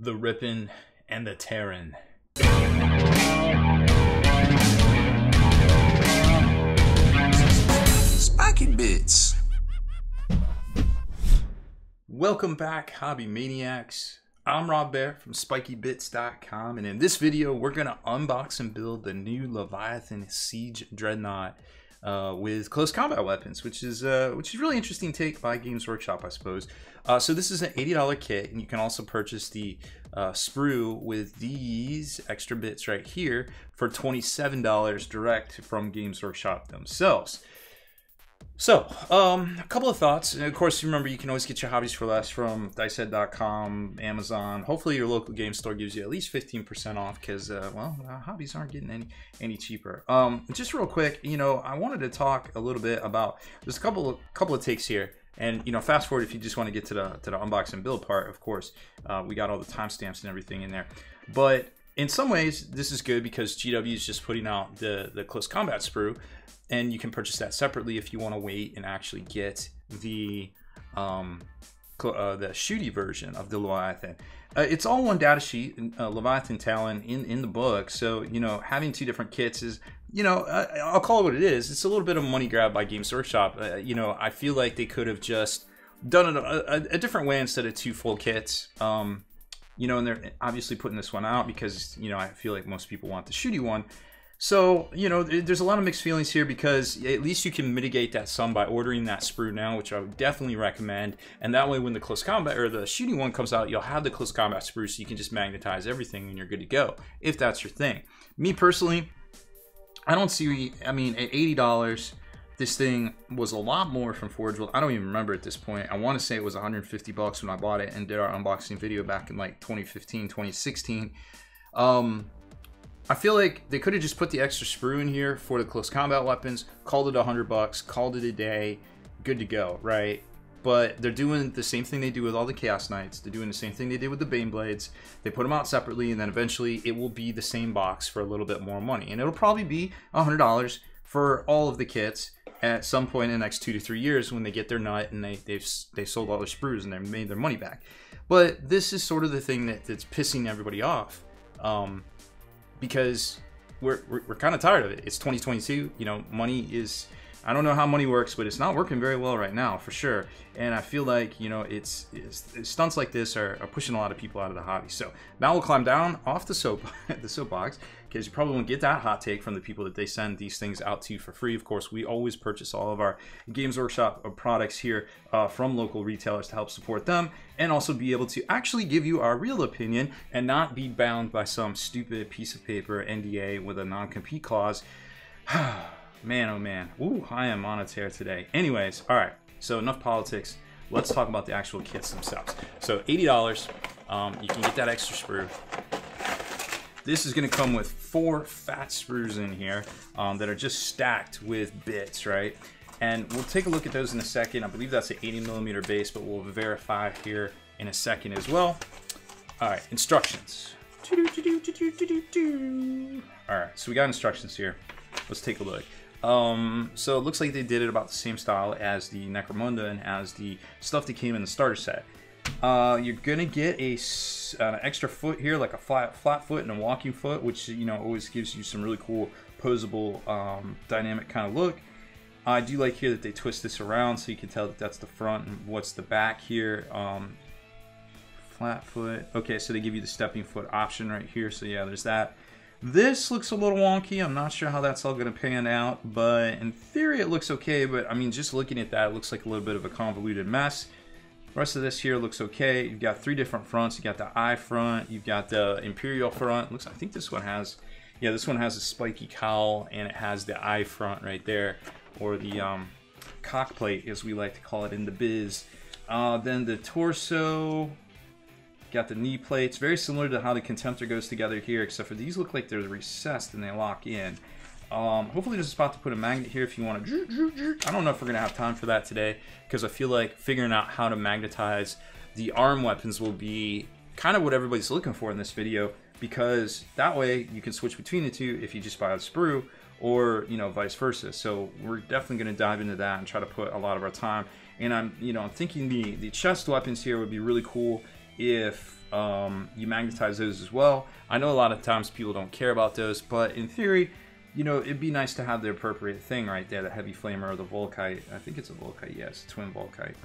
the rippin' and the tearin'. Spiky Bits. Welcome back, Hobby Maniacs. I'm Rob Bear from SpikyBits.com, and in this video, we're gonna unbox and build the new Leviathan Siege Dreadnought with close combat weapons, which is really interesting take by Games Workshop, I suppose. So this is an $80 kit, and you can also purchase the sprue with these extra bits right here for $27 direct from Games Workshop themselves. So, a couple of thoughts. And of course, remember, you can always get your hobbies for less from dicehead.com, Amazon. Hopefully, your local game store gives you at least 15% off because, well, hobbies aren't getting any cheaper. Just real quick, you know, I wanted to talk a little bit about, there's a couple of takes here. And, you know, fast forward if you just want to get to the unbox and build part, of course. We got all the timestamps and everything in there. But in some ways, this is good because GW is just putting out the close combat sprue. And you can purchase that separately if you want to wait and actually get the shooty version of the Leviathan. It's all one data sheet, Leviathan Talon in the book. So, you know, having two different kits is, you know, I'll call it what it is. It's a little bit of a money grab by Games Workshop. You know, I feel like they could have just done it a different way instead of two full kits. You know, and they're obviously putting this one out because, you know, I feel like most people want the shooty one. So, you know, there's a lot of mixed feelings here because at least you can mitigate that some by ordering that sprue now, which I would definitely recommend. And that way, when the close combat or the shooting one comes out, you'll have the close combat sprue, so you can just magnetize everything and you're good to go, if that's your thing. Me personally, I don't see, I mean, at $80, this thing was a lot more from Forge World. I don't even remember at this point. I want to say it was 150 bucks when I bought it and did our unboxing video back in like 2015, 2016. I feel like they could have just put the extra sprue in here for the close combat weapons, called it 100 bucks, called it a day, good to go, right? But they're doing the same thing they do with all the Chaos Knights. They're doing the same thing they did with the Bane Blades. They put them out separately, and then eventually it will be the same box for a little bit more money. And it'll probably be $100 for all of the kits at some point in the next 2 to 3 years when they get their nut and they've sold all their sprues and they've made their money back. But this is sort of the thing that's pissing everybody off. Because we're kind of tired of it. It's 2022, you know, money is, I don't know how money works, but it's not working very well right now, for sure. And I feel like, you know, it's stunts like this are pushing a lot of people out of the hobby. So now we'll climb down off the soapbox, because you probably won't get that hot take from the people that they send these things out to for free. Of course, we always purchase all of our Games Workshop products here from local retailers to help support them, and also be able to actually give you our real opinion and not be bound by some stupid piece of paper NDA with a non-compete clause. Man, oh man. Ooh, I am on a tear today. Anyways, all right. So enough politics. Let's talk about the actual kits themselves. So $80. You can get that extra sprue. This is going to come with 4 fat sprues in here that are just stacked with bits, right? And we'll take a look at those in a second. I believe that's an 80mm base, but we'll verify here in a second as well. All right, instructions. All right, so we got instructions here. Let's take a look. So it looks like they did it about the same style as the Necromunda and as the stuff that came in the starter set. You're gonna get an extra foot here, like a flat foot and a walking foot, which, you know, always gives you some really cool posable dynamic kind of look. I do like here that they twist this around so you can tell that that's the front and what's the back here. Flat foot. Okay, so they give you the stepping foot option right here, so yeah, there's that. This looks a little wonky. I'm not sure how that's all going to pan out, but in theory it looks okay. But I mean, just looking at that, it looks like a little bit of a convoluted mess. The rest of this here looks okay. You've got 3 different fronts. You got the eye front, you've got the Imperial front. I think this one has, yeah, this one has a spiky cowl, and it has the eye front right there, or the cockplate, as we like to call it in the biz. Then the torso. Got the knee plates, very similar to how the Contemptor goes together here, except for these look like they're recessed and they lock in. Hopefully there's a spot to put a magnet here if you want to. I don't know if we're going to have time for that today, because I feel like figuring out how to magnetize the arm weapons will be kind of what everybody's looking for in this video, because that way you can switch between the two if you just buy a sprue, or, you know, vice versa. So we're definitely going to dive into that and try to put a lot of our time. And I'm thinking the chest weapons here would be really cool if you magnetize those as well. I know a lot of times people don't care about those, but in theory, you know, it'd be nice to have the appropriate thing right there, the heavy flamer or the Volkite. I think it's a Volkite, yes, twin Volkite.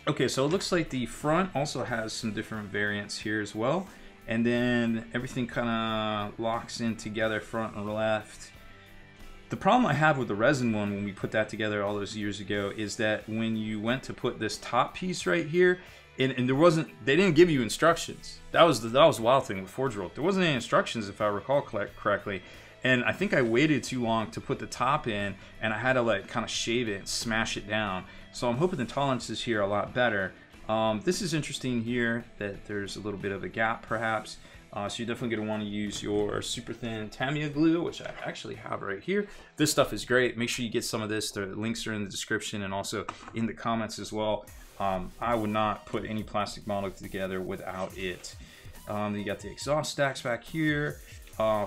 Okay, so it looks like the front also has some different variants here as well. And then everything kind of locks in together, front and left. The problem I have with the resin one when we put that together all those years ago is that when you went to put this top piece right here, and there wasn't, they didn't give you instructions. That was the wild thing with Forge World. There wasn't any instructions if I recall correctly. And I think I waited too long to put the top in, and I had to like kind of shave it and smash it down. So I'm hoping the tolerances here are a lot better. This is interesting here that there's a little bit of a gap perhaps. So you're definitely going to want to use your super thin Tamiya glue, which I actually have right here. This stuff is great. Make sure you get some of this. The links are in the description and also in the comments as well. I would not put any plastic model together without it. You got the exhaust stacks back here,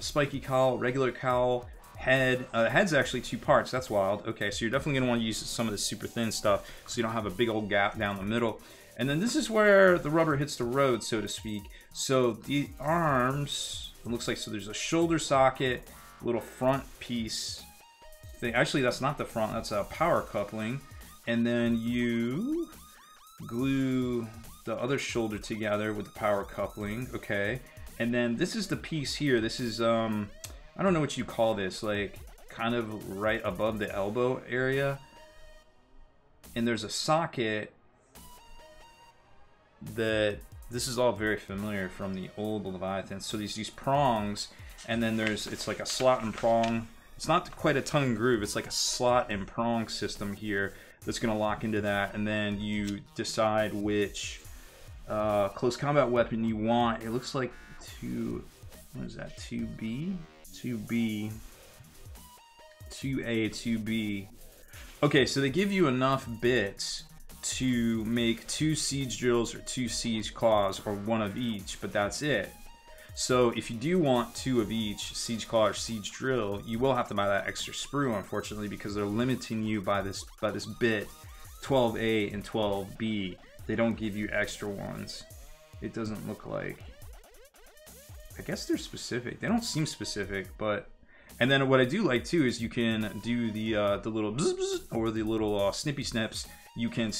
spiky cowl, regular cowl, head. The head's actually 2 parts. That's wild. Okay, so you're definitely going to want to use some of the super thin stuff so you don't have a big old gap down the middle. And then this is where the rubber hits the road, so to speak. So the arms, it looks like, so there's a shoulder socket, little front piece thing. Actually, that's not the front, that's a power coupling. And then you glue the other shoulder together with the power coupling, okay. And then this is the piece here. This is, I don't know what you call this, like kind of right above the elbow area. And there's a socket that, this is all very familiar from the old Leviathan. So these prongs, and then it's like a slot and prong. It's not quite a tongue groove, it's like a slot and prong system here that's gonna lock into that, and then you decide which close combat weapon you want. It looks like what is that, 2B? 2B, 2A, 2B. Okay, so they give you enough bits to make 2 siege drills or 2 siege claws or 1 of each, but that's it. So if you do want 2 of each, siege claw or siege drill, you will have to buy that extra sprue, unfortunately, because they're limiting you by this bit, 12A and 12B. They don't give you extra ones. It doesn't look like. I guess they're specific. They don't seem specific, but. And then what I do like too is you can do the little bzz, bzz, or the little snippy snips. You can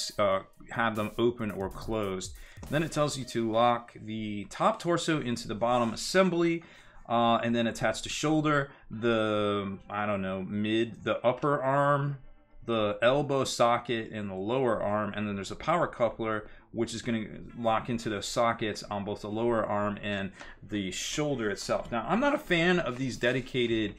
have them open or closed. Then it tells you to lock the top torso into the bottom assembly, and then attach the shoulder, the, I don't know, the upper arm, the elbow socket, and the lower arm. And then there's a power coupler, which is going to lock into those sockets on both the lower arm and the shoulder itself. Now, I'm not a fan of these dedicated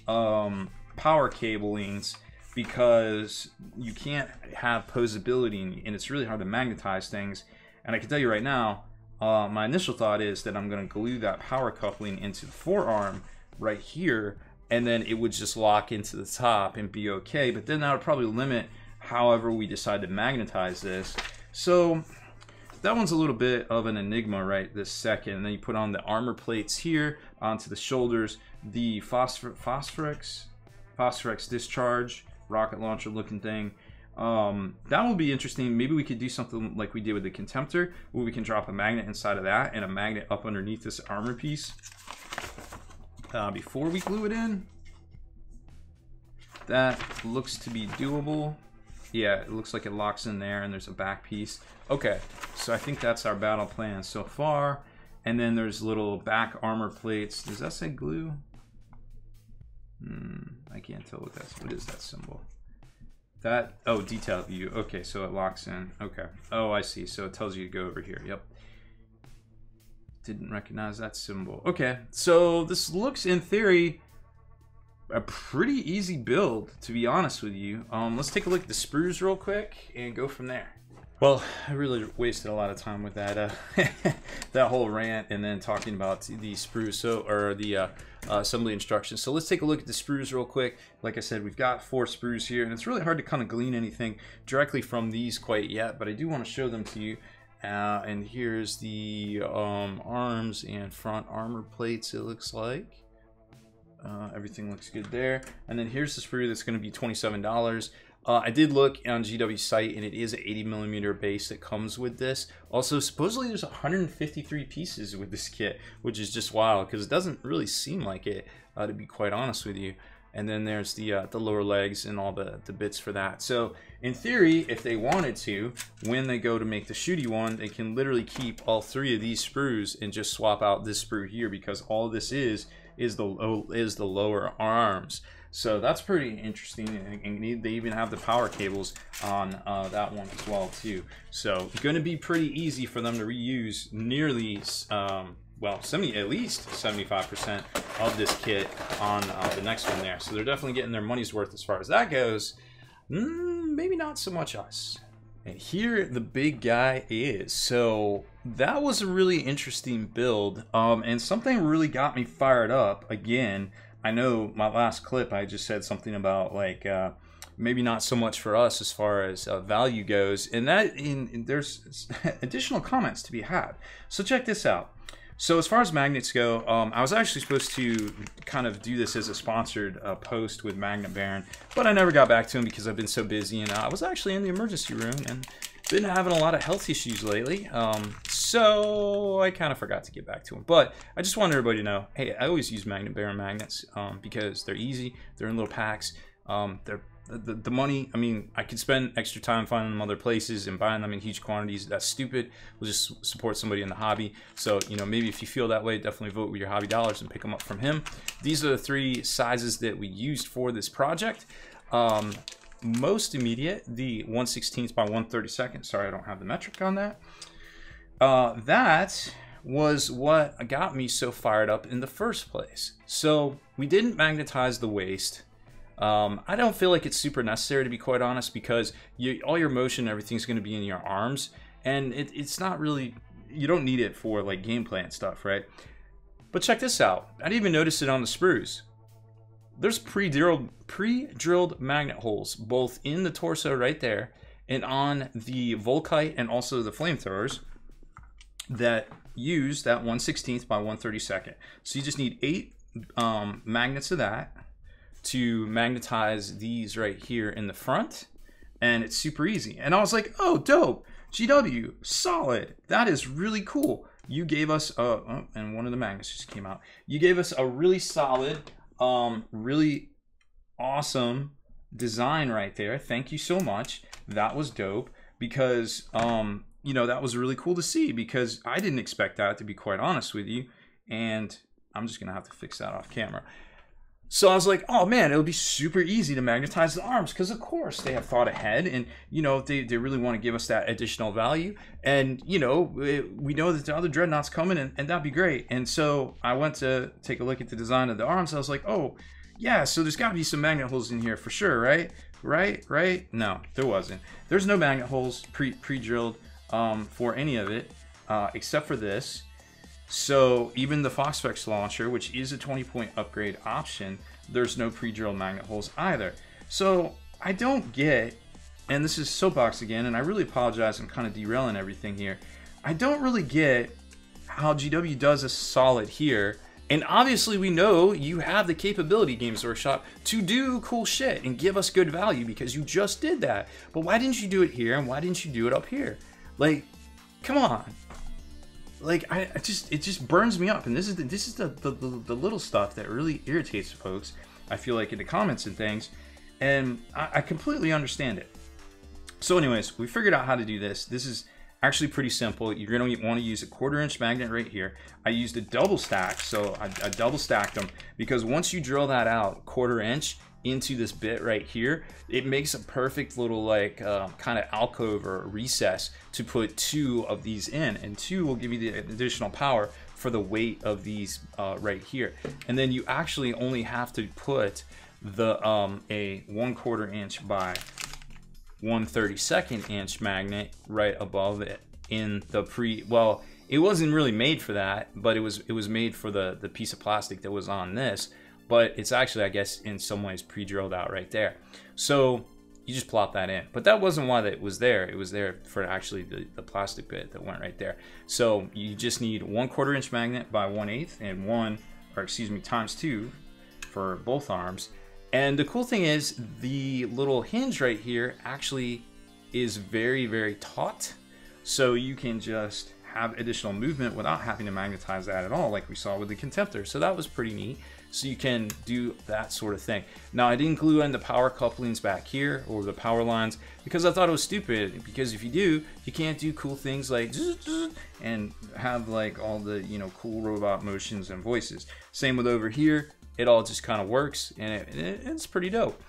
power cablings, because you can't have posability and it's really hard to magnetize things. And I can tell you right now, my initial thought is that I'm going to glue that power coupling into the forearm right here, and then it would just lock into the top and be okay. But then that would probably limit however we decide to magnetize this. So that one's a little bit of an enigma right this second. And then you put on the armor plates here onto the shoulders, the Phosphorex discharge rocket launcher looking thing. That will be interesting. Maybe we could do something like we did with the Contemptor, where we can drop a magnet inside of that and a magnet up underneath this armor piece before we glue it in. That looks to be doable. Yeah, it looks like it locks in there, and there's a back piece. Okay, so I think that's our battle plan so far. And then there's little back armor plates. Does that say glue? I can't tell what that's. What is that symbol? That, oh, detail view. Okay, so it locks in. Okay. Oh, I see. So it tells you to go over here. Yep. Didn't recognize that symbol. Okay, so this looks, in theory, a pretty easy build, to be honest with you. Let's take a look at the sprues real quick and go from there. Well, I really wasted a lot of time with that that whole rant and then talking about the sprues, or the assembly instructions. So let's take a look at the sprues real quick. Like I said, we've got 4 sprues here, and it's really hard to kind of glean anything directly from these quite yet, but I do want to show them to you. And here's the arms and front armor plates, it looks like. Everything looks good there. And then here's the sprue that's going to be $27. I did look on GW's site, and it is an 80mm base that comes with this. Also, supposedly there's 153 pieces with this kit, which is just wild because it doesn't really seem like it, to be quite honest with you. And then there's the lower legs and all the bits for that. So in theory, if they wanted to, when they go to make the shooty one, they can literally keep all 3 of these sprues and just swap out this sprue here, because all this is the lower arms. So that's pretty interesting, and they even have the power cables on that one as well too. So going to be pretty easy for them to reuse nearly well, at least 75% of this kit on the next one there. So they're definitely getting their money's worth as far as that goes. Maybe not so much us. And here the big guy is. So that was a really interesting build, and something really got me fired up. Again, I know my last clip I just said something about like maybe not so much for us as far as value goes, and there's additional comments to be had. So check this out. So as far as magnets go, I was actually supposed to kind of do this as a sponsored post with Magnet Baron, but I never got back to him because I've been so busy, and I was actually in the emergency room and been having a lot of health issues lately. So I kind of forgot to get back to him. But I just want everybody to know, hey, I always use Magnet Baron magnets because they're easy, they're in little packs, the money, I mean, I could spend extra time finding them other places and buying them in huge quantities. That's stupid. We'll just support somebody in the hobby. So, you know, maybe if you feel that way, definitely vote with your hobby dollars and pick them up from him. These are the 3 sizes that we used for this project. Most immediate, the 1/16 by 1/32. Sorry, I don't have the metric on that. That was what got me so fired up in the first place. So we didn't magnetize the waist. I don't feel like it's super necessary, to be quite honest, because all your motion and everything's going to be in your arms, and it's not really, you don't need it for like gameplay and stuff, right? But check this out. I didn't even notice it on the sprues. There's pre-drilled magnet holes both in the torso right there and on the Volkite and also the flamethrowers that use that 1/16 by 1/32. So you just need 8 magnets of that to magnetize these right here in the front, and it's super easy. And I was like, oh, dope, GW, solid, that is really cool. You gave us and one of the magnets just came out. You gave us a really solid, really awesome design right there. Thank you so much. That was dope, because you know, that was really cool to see, because I didn't expect that, to be quite honest with you. And I'm just gonna have to fix that off camera. So I was like, oh man, it'll be super easy to magnetize the arms, because of course they have thought ahead, and you know, they really want to give us that additional value. And you know, we know that the other Dreadnought's coming, and that'd be great. And so I went to take a look at the design of the arms. I was like, oh yeah, so there's got to be some magnet holes in here for sure, right? Right? No, there wasn't. There's no magnet holes pre-drilled for any of it, except for this. So even the Foxfex launcher, which is a 20-point upgrade option, there's no pre-drilled magnet holes either. So I don't get, and this is soapbox again, and I really apologize, I'm kind of derailing everything here. I don't really get how GW does a solid here. And obviously we know you have the capability, Games Workshop, to do cool shit and give us good value, because you just did that. But why didn't you do it here, and why didn't you do it up here? Like, come on. Like, it just burns me up, and this is the little stuff that really irritates folks, I feel like, in the comments and things, and I completely understand it. So anyways, we figured out how to do this. This is actually pretty simple. You're going to want to use a 1/4-inch magnet right here. I used a double stack, so I double stacked them, because once you drill that out 1/4 inch into this bit right here, it makes a perfect little like kind of alcove or recess to put 2 of these in, and 2 will give you the additional power for the weight of these right here. And then you actually only have to put the a 1/4 inch by 1/32 inch magnet right above it in the well, it wasn't really made for that, but it was made for the piece of plastic that was on this. But it's actually, I guess, in some ways pre-drilled out right there. So you just plop that in. But that wasn't why that was there. It was there for actually the plastic bit that went right there. So you just need 1/4 inch magnet by 1/8 and times 2 for both arms. And the cool thing is the little hinge right here actually is very, very taut. So you can just have additional movement without having to magnetize that at all, like we saw with the Contemptor. So that was pretty neat. So you can do that sort of thing. Now I didn't glue in the power couplings back here or the power lines because I thought it was stupid, because if you do, you can't do cool things like and have like all the, you know, cool robot motions and voices. Same with over here, it all just kind of works, and it's pretty dope.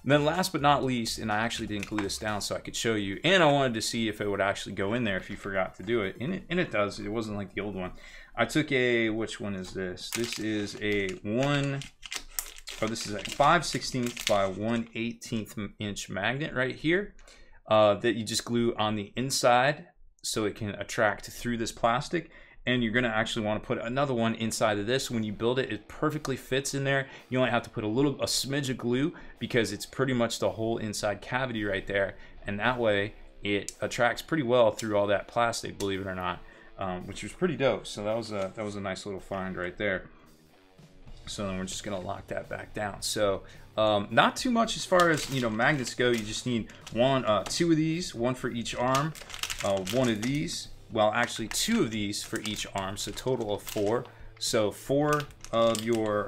And then last but not least, and I actually didn't glue this down so I could show you, and I wanted to see if it would actually go in there if you forgot to do it, and it does. It wasn't like the old one. I took a, which one is this? This is a this is a 5/16 by 1/18 inch magnet right here that you just glue on the inside so it can attract through this plastic. And you're gonna actually want to put another one inside of this. When you build it, it perfectly fits in there. You only have to put a smidge of glue because it's pretty much the whole inside cavity right there. And that way it attracts pretty well through all that plastic, believe it or not, which was pretty dope. So that was a nice little find right there. So then we're just gonna lock that back down. So not too much as far as, you know, magnets go. You just need two of these, one for each arm, one of these. Well, actually 2 of these for each arm, so total of 4. So 4 of your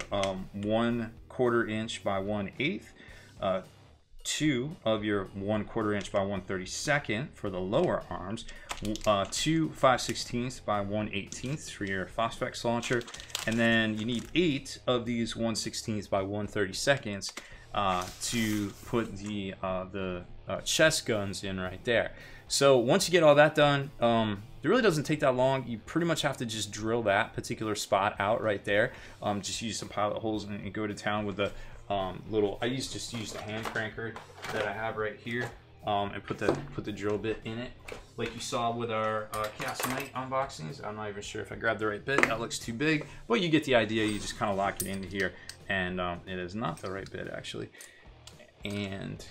1/4 inch by 1/8, 2 of your 1/4 inch by 1/32 for the lower arms, 2 5/16 by 1/18 for your Phosphex launcher, and then you need 8 of these 1/16 by 1/32 to put the chest guns in right there. So once you get all that done, it really doesn't take that long. You pretty much have to just drill that particular spot out right there. Just use some pilot holes and go to town with the I just use the hand cranker that I have right here, and put the drill bit in it, like you saw with our Chaos Knight unboxings. I'm not even sure if I grabbed the right bit. That looks too big, but you get the idea. You just kind of lock it into here, and it is not the right bit actually. And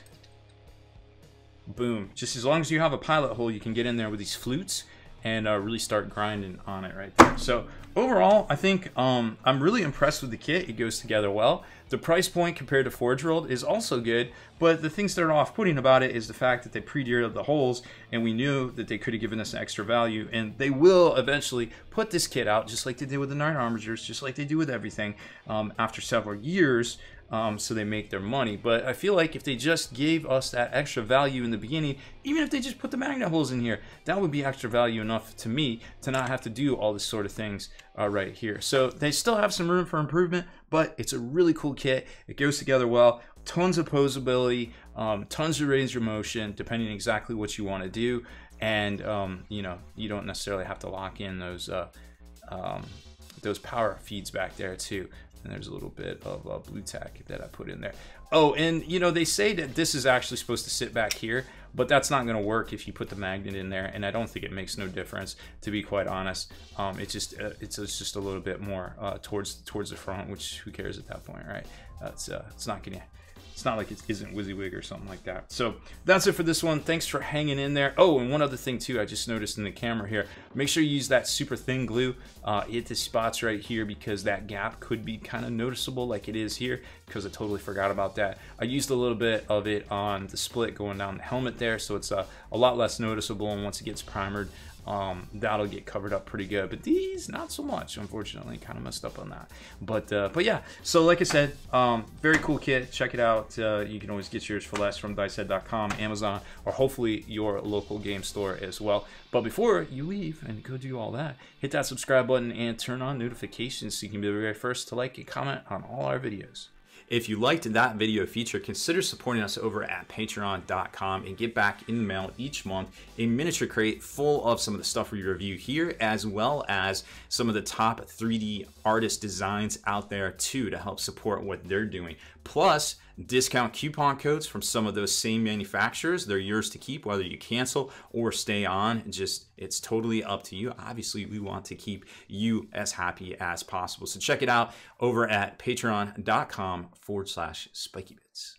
boom, just as long as you have a pilot hole, you can get in there with these flutes and really start grinding on it right there. So overall, I think I'm really impressed with the kit. It goes together well. The price point compared to Forge World is also good, but the things that are off-putting about it is the fact that they pre-deared the holes, and we knew that they could have given us an extra value, and they will eventually put this kit out just like they did with the Night Armigers, just like they do with everything, after several years. So they make their money. But I feel like if they just gave us that extra value in the beginning, even if they just put the magnet holes in here, that would be extra value enough to me to not have to do all this sort of things right here. So they still have some room for improvement, but it's a really cool kit. It goes together well. Tons of posability, tons of range of motion, depending on exactly what you want to do. And you know, you don't necessarily have to lock in those power feeds back there too. And there's a little bit of blue tack that I put in there. Oh, and you know, they say that this is actually supposed to sit back here, but that's not going to work if you put the magnet in there, and I don't think it makes no difference, to be quite honest. It's just a little bit more towards the front, which who cares at that point, right? It's not like it isn't WYSIWYG or something like that. So that's it for this one. Thanks for hanging in there. Oh, and one other thing too, I just noticed in the camera here, make sure you use that super thin glue at the spots right here, because that gap could be kind of noticeable like it is here, because I totally forgot about that. I used a little bit of it on the split going down the helmet there, so it's a lot less noticeable, and once it gets primered, that'll get covered up pretty good. But these, not so much, unfortunately. Kind of messed up on that. But yeah, so like I said, very cool kit. Check it out. You can always get yours for less from dicehead.com, Amazon, or hopefully your local game store as well. But before you leave and go do all that, hit that subscribe button and turn on notifications so you can be the very first to like and comment on all our videos. If you liked that video feature, consider supporting us over at patreon.com and get back in the mail each month a miniature crate full of some of the stuff we review here, as well as some of the top 3D artist designs out there too, to help support what they're doing. Plus, discount coupon codes from some of those same manufacturers. They're yours to keep, whether you cancel or stay on. It's totally up to you. Obviously, we want to keep you as happy as possible. So check it out over at patreon.com/spikybits.